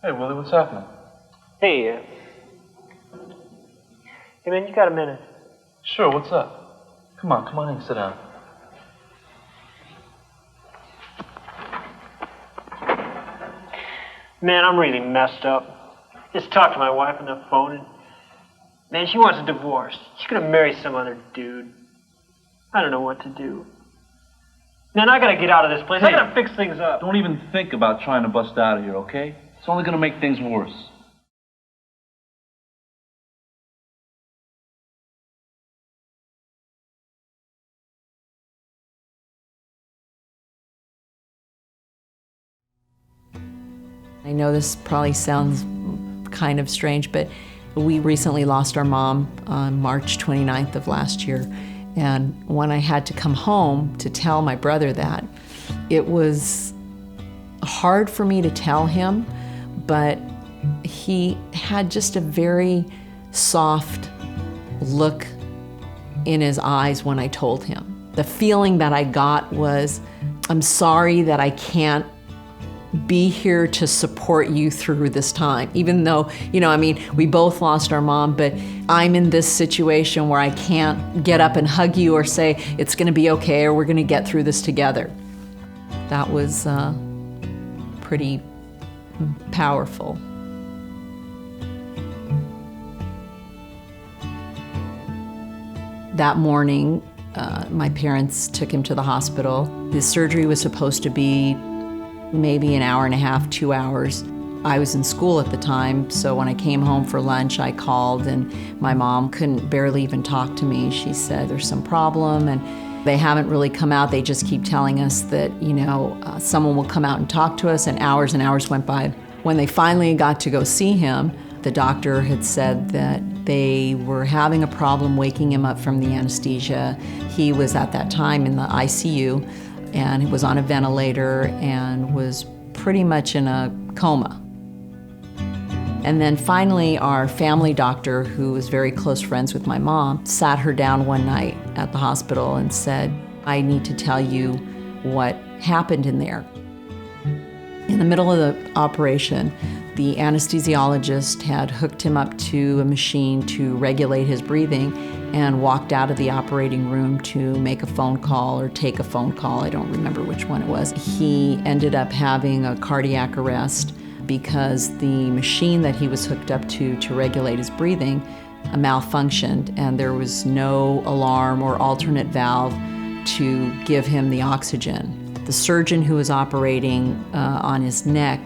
Hey, Willie, what's happening? Hey, hey man, you got a minute? Sure, what's up? Come on in, sit down. Man, I'm really messed up. Just talked to my wife on the phone and, man, she wants a divorce. She's gonna marry some other dude. I don't know what to do. Man, I gotta get out of this place. Hey, I gotta fix things up. Don't even think about trying to bust out of here, okay? It's only gonna make things worse. I know this probably sounds kind of strange, but we recently lost our mom on March 29th of last year. And when I had to come home to tell my brother that, it was hard for me to tell him, but he had just a very soft look in his eyes when I told him. The feeling that I got was, I'm sorry that I can't be here to support you through this time. Even though, we both lost our mom, but I'm in this situation where I can't get up and hug you or say, it's gonna be okay, or we're gonna get through this together. That was pretty powerful. That morning, my parents took him to the hospital. His surgery was supposed to be maybe an hour and a half, 2 hours. I was in school at the time, so when I came home for lunch, I called, and my mom couldn't barely even talk to me. She said, there's some problem, and they haven't really come out. They just keep telling us that, someone will come out and talk to us, and hours went by. When they finally got to go see him, the doctor had said that they were having a problem waking him up from the anesthesia. He was at that time in the ICU, and he was on a ventilator and was pretty much in a coma. And then finally, our family doctor, who was very close friends with my mom, sat her down one night at the hospital and said, I need to tell you what happened in there. In the middle of the operation, the anesthesiologist had hooked him up to a machine to regulate his breathing and walked out of the operating room to make a phone call or take a phone call. I don't remember which one it was. He ended up having a cardiac arrest because the machine that he was hooked up to regulate his breathing malfunctioned, and there was no alarm or alternate valve to give him the oxygen. The surgeon who was operating on his neck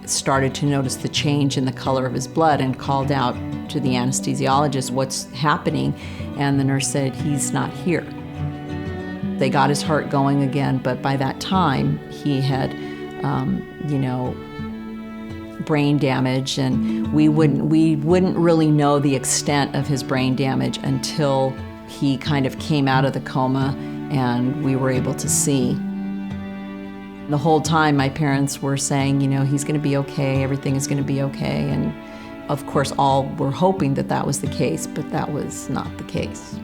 started to notice the change in the color of his blood and called out to the anesthesiologist, what's happening? And the nurse said, he's not here. They got his heart going again, but by that time he had, brain damage, and we wouldn't really know the extent of his brain damage until he kind of came out of the coma and we were able to see. The whole time my parents were saying, he's gonna be okay, everything is gonna be okay, and of course all were hoping that that was the case, but that was not the case.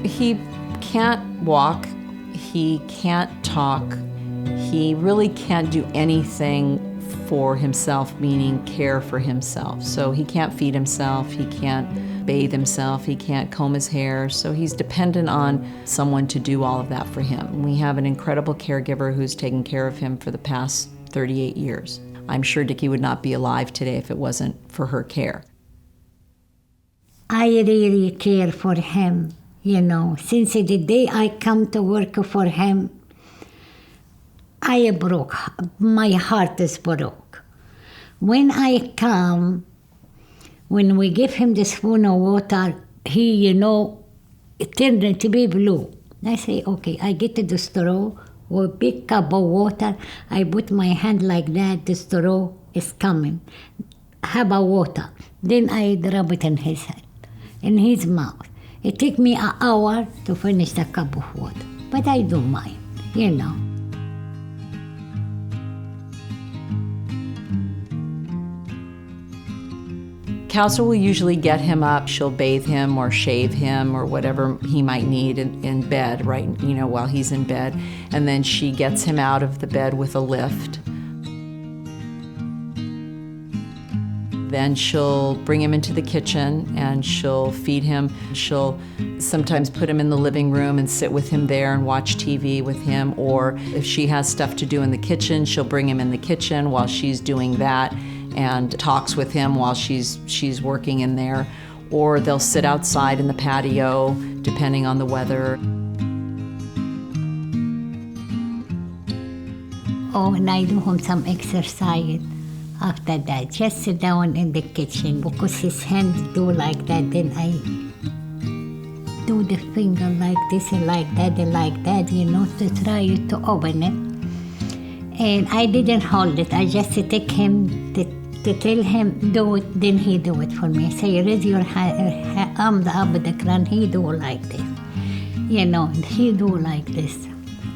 He can't walk, he can't talk, he really can't do anything for himself, meaning care for himself. So he can't feed himself, he can't bathe himself, he can't comb his hair, so he's dependent on someone to do all of that for him. We have an incredible caregiver who's taken care of him for the past 38 years. I'm sure Dickie would not be alive today if it wasn't for her care. I really care for him, Since the day I come to work for him, my heart is broke. When I come, when we give him the spoon of water, he, it turned to be blue. I say, okay, I get the straw, or big cup of water, I put my hand like that, the straw is coming. Have a water. Then I drop it in his head, in his mouth. It took me an hour to finish the cup of water, but I don't mind, Kawsar will usually get him up. She'll bathe him or shave him or whatever he might need in bed, right, while he's in bed. And then she gets him out of the bed with a lift. Then she'll bring him into the kitchen and she'll feed him. She'll sometimes put him in the living room and sit with him there and watch TV with him. Or if she has stuff to do in the kitchen, she'll bring him in the kitchen while she's doing that and talks with him while she's working in there. Or they'll sit outside in the patio, depending on the weather. Oh, and I do him some exercise. After that, just sit down in the kitchen because his hands do like that. Then I do the finger like this and like that, to try to open it. And I didn't hold it. I just take him to tell him do it. Then he do it for me. Say raise your arm up the ground. He do like this. He do like this.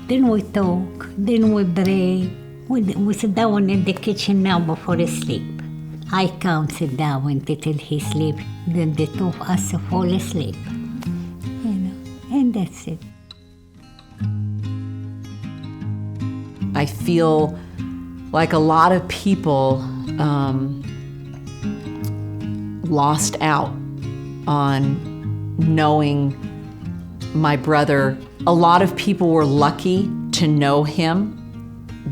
Then we talk. Then we pray. We sit down in the kitchen now before he sleep. I can't sit down until he sleep. Then the two of us fall asleep. And that's it. I feel like a lot of people lost out on knowing my brother. A lot of people were lucky to know him,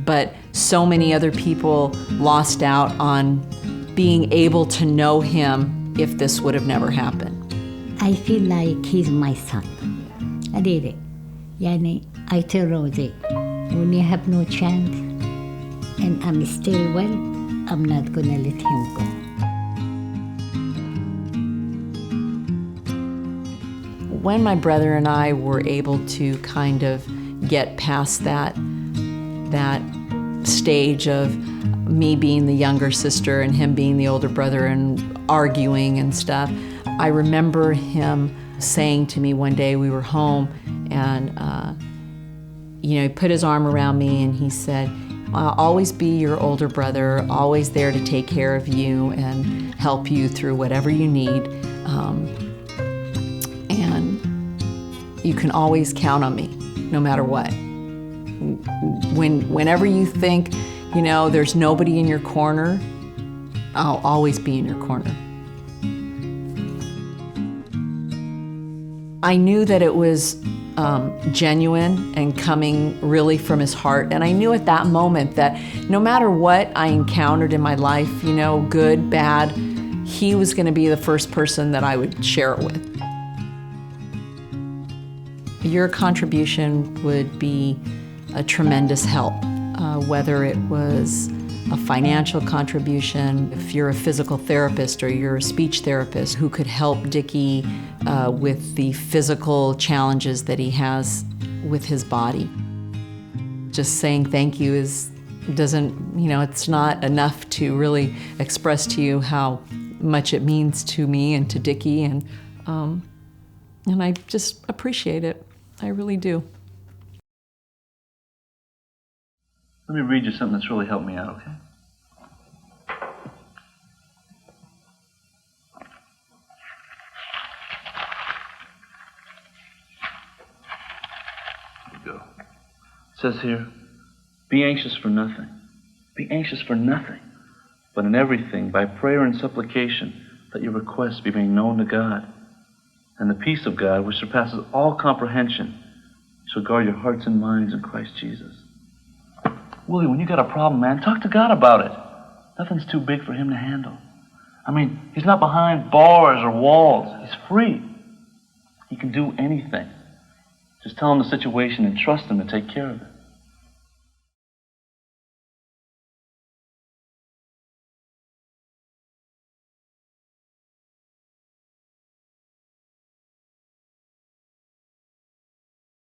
but so many other people lost out on being able to know him if this would have never happened. I feel like he's my son. Really. I tell Rosie, when you have no chance and I'm still well, I'm not gonna let him go. When my brother and I were able to kind of get past that stage of me being the younger sister and him being the older brother and arguing and stuff, I remember him saying to me one day, we were home, and he put his arm around me and he said, I'll always be your older brother, always there to take care of you and help you through whatever you need. And you can always count on me, no matter what. Whenever you think, there's nobody in your corner, I'll always be in your corner. I knew that it was genuine and coming really from his heart. And I knew at that moment that no matter what I encountered in my life, good, bad, he was going to be the first person that I would share it with. Your contribution would be a tremendous help, whether it was a financial contribution, if you're a physical therapist or you're a speech therapist who could help Dickie with the physical challenges that he has with his body. Just saying thank you it's not enough to really express to you how much it means to me and to Dickie, and I just appreciate it. I really do. Let me read you something that's really helped me out, okay? Here we go. It says here, be anxious for nothing. Be anxious for nothing, but in everything, by prayer and supplication, let your requests be made known to God. And the peace of God, which surpasses all comprehension, shall guard your hearts and minds in Christ Jesus. Willie, when you got a problem, man, talk to God about it. Nothing's too big for him to handle. He's not behind bars or walls. He's free. He can do anything. Just tell him the situation and trust him to take care of it.